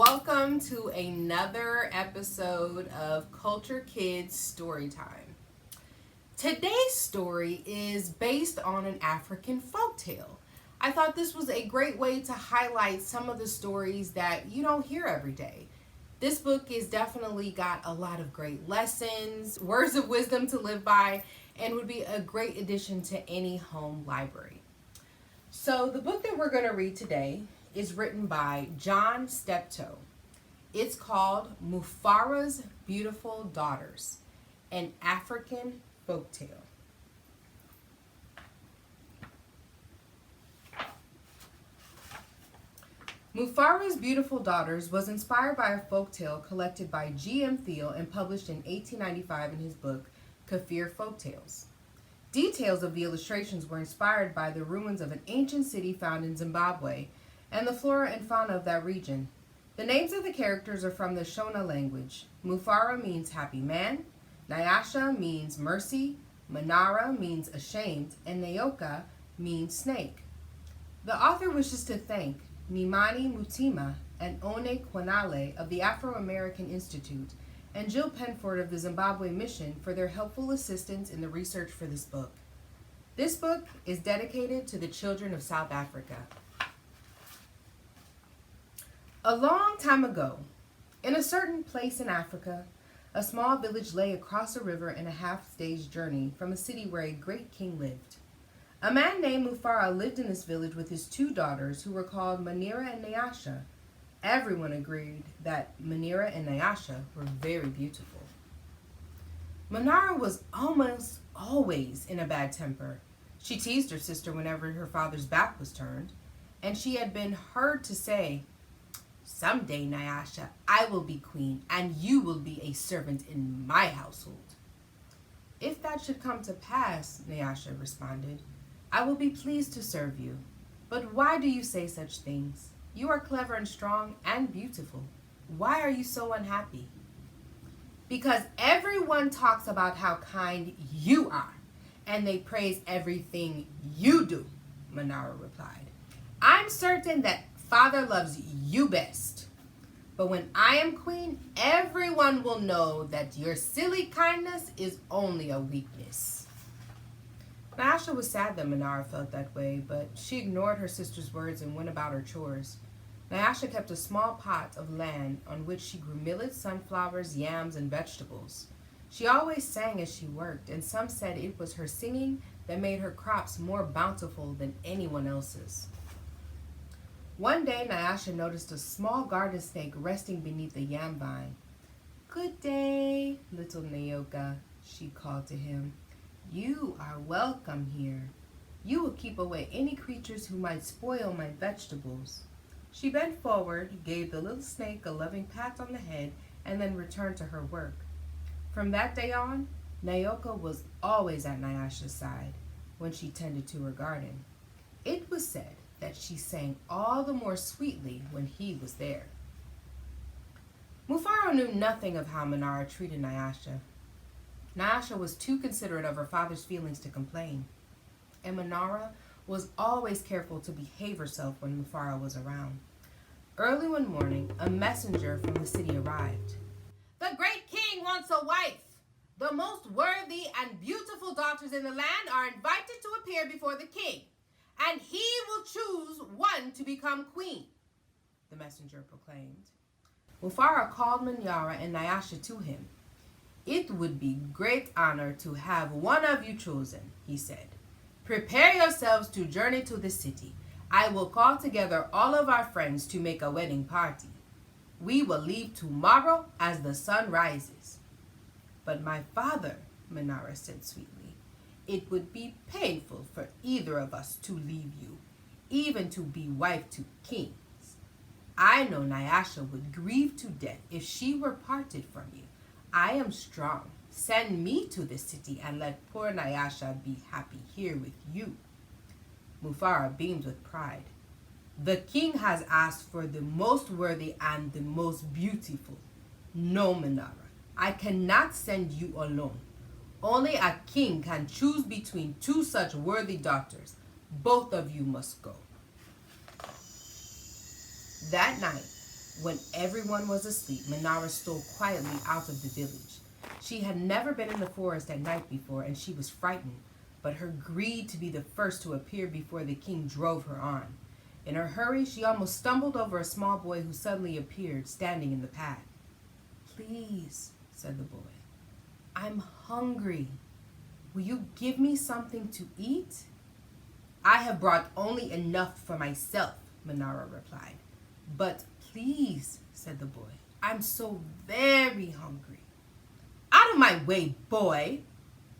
welcome to another episode of Kulture Kids Storytime. Today's story is based on an African folktale. I thought this was a great way to highlight some of the stories that you don't hear every day. This book is definitely got a lot of great lessons, words of wisdom to live by, and would be a great addition to any home library. So the book that we're going to read today is written by John Steptoe. It's called Mufaro's Beautiful Daughters, an African folktale. Mufaro's Beautiful Daughters was inspired by a folktale collected by G.M. Thiel and published in 1895 in his book, Kafir Folktales. Details of the illustrations were inspired by the ruins of an ancient city found in Zimbabwe and the flora and fauna of that region. The names of the characters are from the Shona language. Mufaro means happy man, Nyasha means mercy, Manyara means ashamed, and Nayoka means snake. The author wishes to thank Nimani Mutima and One Kwanale of the Afro-American Institute and Jill Penford of the Zimbabwe Mission for their helpful assistance in the research for this book. This book is dedicated to the children of South Africa. A long time ago, in a certain place in Africa, a small village lay across a river in a half-day's journey from a city where a great king lived. A man named Mufaro lived in this village with his two daughters who were called Manyara and Nyasha. Everyone agreed that Manyara and Nyasha were very beautiful. Manyara was almost always in a bad temper. She teased her sister whenever her father's back was turned, and she had been heard to say, "Someday, Nyasha, I will be queen, and you will be a servant in my household." "If that should come to pass," Nyasha responded, "I will be pleased to serve you. But why do you say such things? You are clever and strong and beautiful. Why are you so unhappy?" "Because everyone talks about how kind you are, and they praise everything you do," Manyara replied. "I'm certain that Father loves you best. But when I am queen, everyone will know that your silly kindness is only a weakness." Nyasha was sad that Manyara felt that way, but she ignored her sister's words and went about her chores. Nyasha kept a small pot of land on which she grew millet, sunflowers, yams, and vegetables. She always sang as she worked, and some said it was her singing that made her crops more bountiful than anyone else's. One day, Nyasha noticed a small garden snake resting beneath a yam vine. "Good day, little Nayoka," she called to him. "You are welcome here. You will keep away any creatures who might spoil my vegetables." She bent forward, gave the little snake a loving pat on the head, and then returned to her work. From that day on, Nayoka was always at Nyasha's side when she tended to her garden. It was said that she sang all the more sweetly when he was there. Mufaro knew nothing of how Manyara treated Nyasha. Nyasha was too considerate of her father's feelings to complain, and Manyara was always careful to behave herself when Mufaro was around. Early one morning, a messenger from the city arrived. "The great king wants a wife. The most worthy and beautiful daughters in the land are invited to appear before the king, and he will choose one to become queen," the messenger proclaimed. Mufaro called Manyara and Nyasha to him. "It would be great honor to have one of you chosen," he said. "Prepare yourselves to journey to the city. I will call together all of our friends to make a wedding party. We will leave tomorrow as the sun rises." "But my father," Manyara said sweetly, "it would be painful for either of us to leave you, even to be wife to kings. I know Nyasha would grieve to death if she were parted from you. I am strong. Send me to the city and let poor Nyasha be happy here with you." Mufaro beamed with pride. "The king has asked for the most worthy and the most beautiful. No, Manyara, I cannot send you alone. Only a king can choose between two such worthy daughters. Both of you must go." That night, When everyone was asleep, Manyara stole quietly out of the village. She had never been in the forest at night before, and she was frightened, but her greed to be the first to appear before the king drove her on. In her hurry, she almost stumbled over a small boy who suddenly appeared, standing in the path. "Please," said the boy, "I'm hungry. Will you give me something to eat?" "I have brought only enough for myself," Manyara replied. "But please," said the boy, "I'm so very hungry." "Out of my way, boy!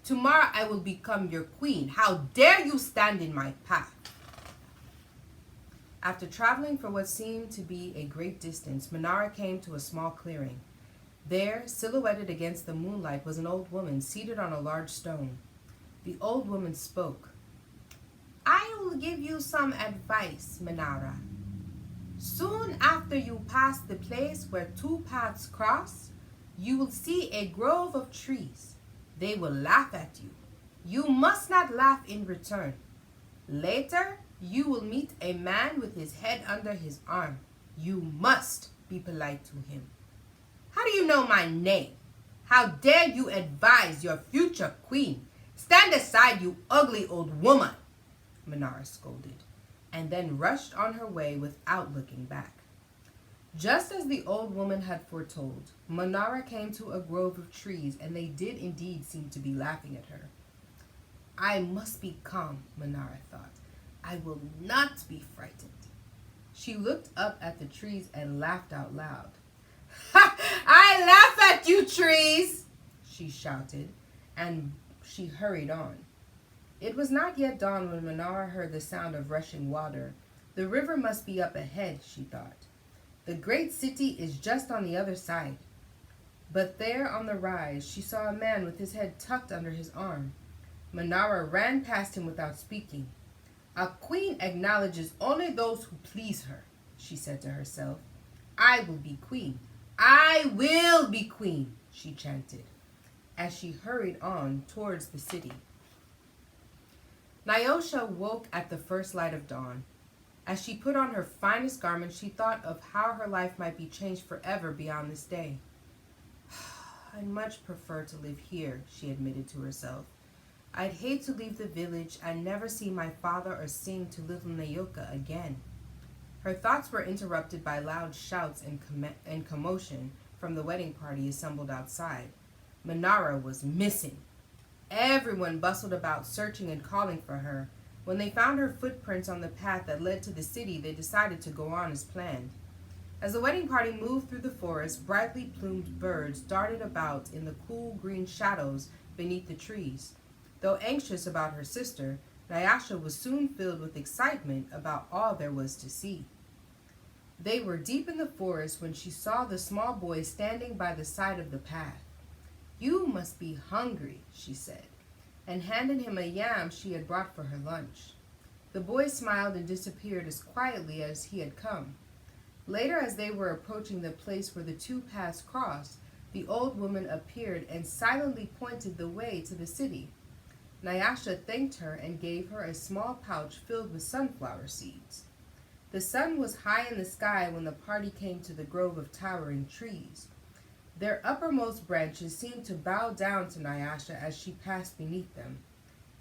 Tomorrow I will become your queen. How dare you stand in my path?" After traveling for what seemed to be a great distance, Manyara came to a small clearing. There, silhouetted against the moonlight, was an old woman seated on a large stone. The old woman spoke. "I will give you some advice, Manyara. Soon after you pass the place where two paths cross, you will see a grove of trees. They will laugh at you. You must not laugh in return. Later, you will meet a man with his head under his arm. You must be polite to him." "How do you know my name? How dare you advise your future queen? Stand aside, you ugly old woman," Manyara scolded, and then rushed on her way without looking back. Just as the old woman had foretold, Manyara came to a grove of trees, and they did indeed seem to be laughing at her. "I must be calm," Manyara thought. "I will not be frightened." She looked up at the trees and laughed out loud. "Ha! I laugh at you, trees!" she shouted, and she hurried on. It was not yet dawn when Manyara heard the sound of rushing water. The river must be up ahead, she thought. The great city is just on the other side. But there on the rise, she saw a man with his head tucked under his arm. Manyara ran past him without speaking. "A queen acknowledges only those who please her," she said to herself. "I will be queen. I will be queen," she chanted, as she hurried on towards the city. Nyasha woke at the first light of dawn. As she put on her finest garment, she thought of how her life might be changed forever beyond this day. "I'd much prefer to live here," she admitted to herself. "I'd hate to leave the village and never see my father or sing to little Nayoka again." Her thoughts were interrupted by loud shouts and commotion from the wedding party assembled outside. Manyara was missing. Everyone bustled about, searching and calling for her. When they found her footprints on the path that led to the city, they decided to go on as planned. As the wedding party moved through the forest, brightly plumed birds darted about in the cool green shadows beneath the trees. Though anxious about her sister, Nyasha was soon filled with excitement about all there was to see. They were deep in the forest when she saw the small boy standing by the side of the path. "You must be hungry," she said, and handed him a yam she had brought for her lunch. The boy smiled and disappeared as quietly as he had come. Later, as they were approaching the place where the two paths crossed, the old woman appeared and silently pointed the way to the city. Nyasha thanked her and gave her a small pouch filled with sunflower seeds. The sun was high in the sky when the party came to the grove of towering trees. Their uppermost branches seemed to bow down to Nyasha as she passed beneath them.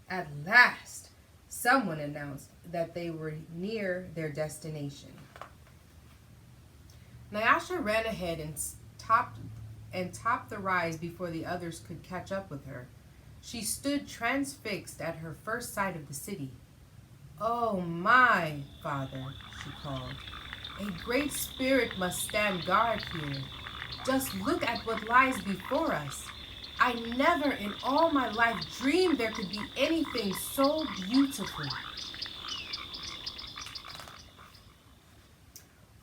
At last, someone announced that they were near their destination. Nyasha ran ahead and topped the rise before the others could catch up with her. She stood transfixed at her first sight of the city. "Oh my, father," she called. "A great spirit must stand guard here. Just look at what lies before us. I never in all my life dreamed there could be anything so beautiful."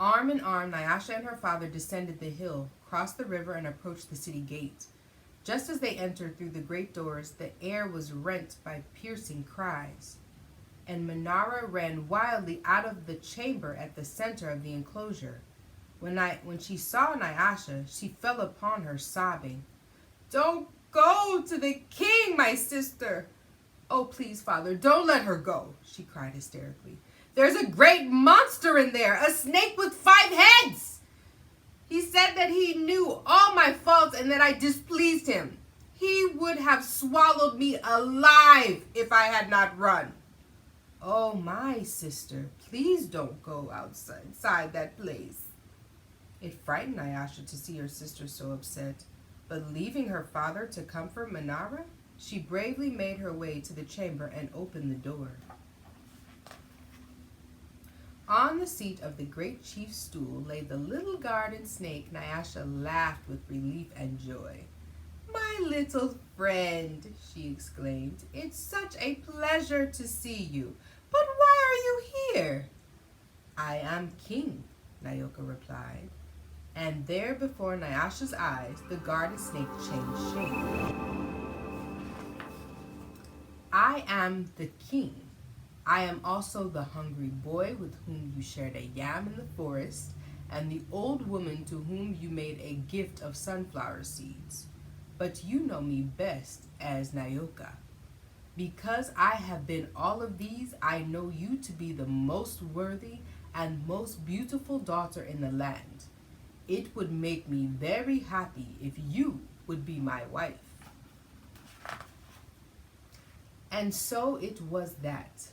Arm in arm, Nyasha and her father descended the hill, crossed the river, and approached the city gate. Just as they entered through the great doors, the air was rent by piercing cries, and Manyara ran wildly out of the chamber at the center of the enclosure. When she saw Nyasha, she fell upon her, sobbing. "Don't go to the king, my sister!" "Oh, please, father, don't let her go," she cried hysterically. "There's a great monster in there, a snake with 5 heads!" said he knew all my faults and that I displeased him. He would have swallowed me alive if I had not run. Oh, my sister, please don't go outside that place. It frightened Nyasha to see her sister so upset, but leaving her father to comfort Manyara, she bravely made her way to the chamber and opened the door. On the seat of the great chief's stool lay the little garden snake. Nyasha laughed with relief and joy. "My little friend," she exclaimed, "it's such a pleasure to see you. But why are you here?" "I am king," Nyoka replied. And there before Nyasha's eyes, the garden snake changed shape. "I am the king. I am also the hungry boy with whom you shared a yam in the forest, and the old woman to whom you made a gift of sunflower seeds. But you know me best as Nyoka. Because I have been all of these, I know you to be the most worthy and most beautiful daughter in the land. It would make me very happy if you would be my wife." And so it was that,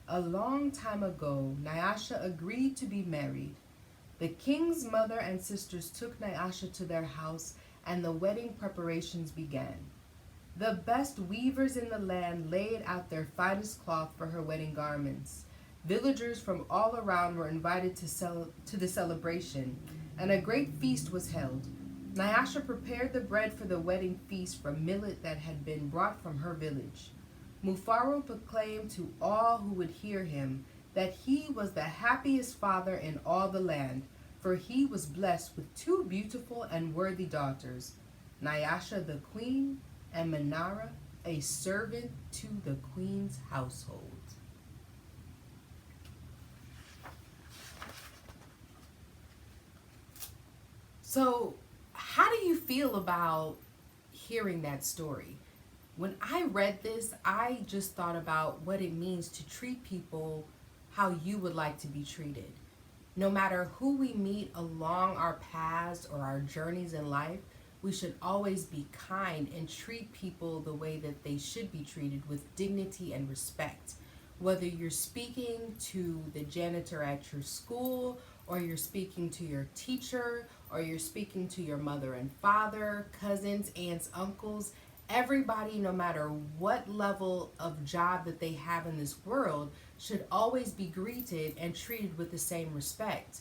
a long time ago, Nyasha agreed to be married. The king's mother and sisters took Nyasha to their house, and the wedding preparations began. The best weavers in the land laid out their finest cloth for her wedding garments. Villagers from all around were invited to the celebration, and a great feast was held. Nyasha prepared the bread for the wedding feast from millet that had been brought from her village. Mufaro proclaimed to all who would hear him that he was the happiest father in all the land, for he was blessed with two beautiful and worthy daughters, Nyasha the queen and Manyara, a servant to the queen's household. So, how do you feel about hearing that story? When I read this, I just thought about what it means to treat people how you would like to be treated. No matter who we meet along our paths or our journeys in life, we should always be kind and treat people the way that they should be treated, with dignity and respect. Whether you're speaking to the janitor at your school, or you're speaking to your teacher, or you're speaking to your mother and father, cousins, aunts, uncles, everybody, no matter what level of job that they have in this world, should always be greeted and treated with the same respect.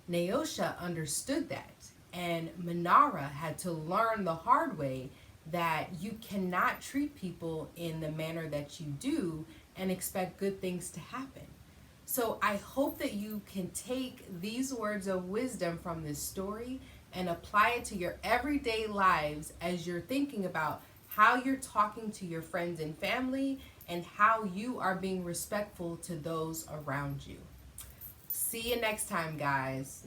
Nyasha understood that, and Manyara had to learn the hard way that you cannot treat people in the manner that you do and expect good things to happen. So I hope that you can take these words of wisdom from this story and apply it to your everyday lives as you're thinking about how you're talking to your friends and family and how you are being respectful to those around you. See you next time, guys.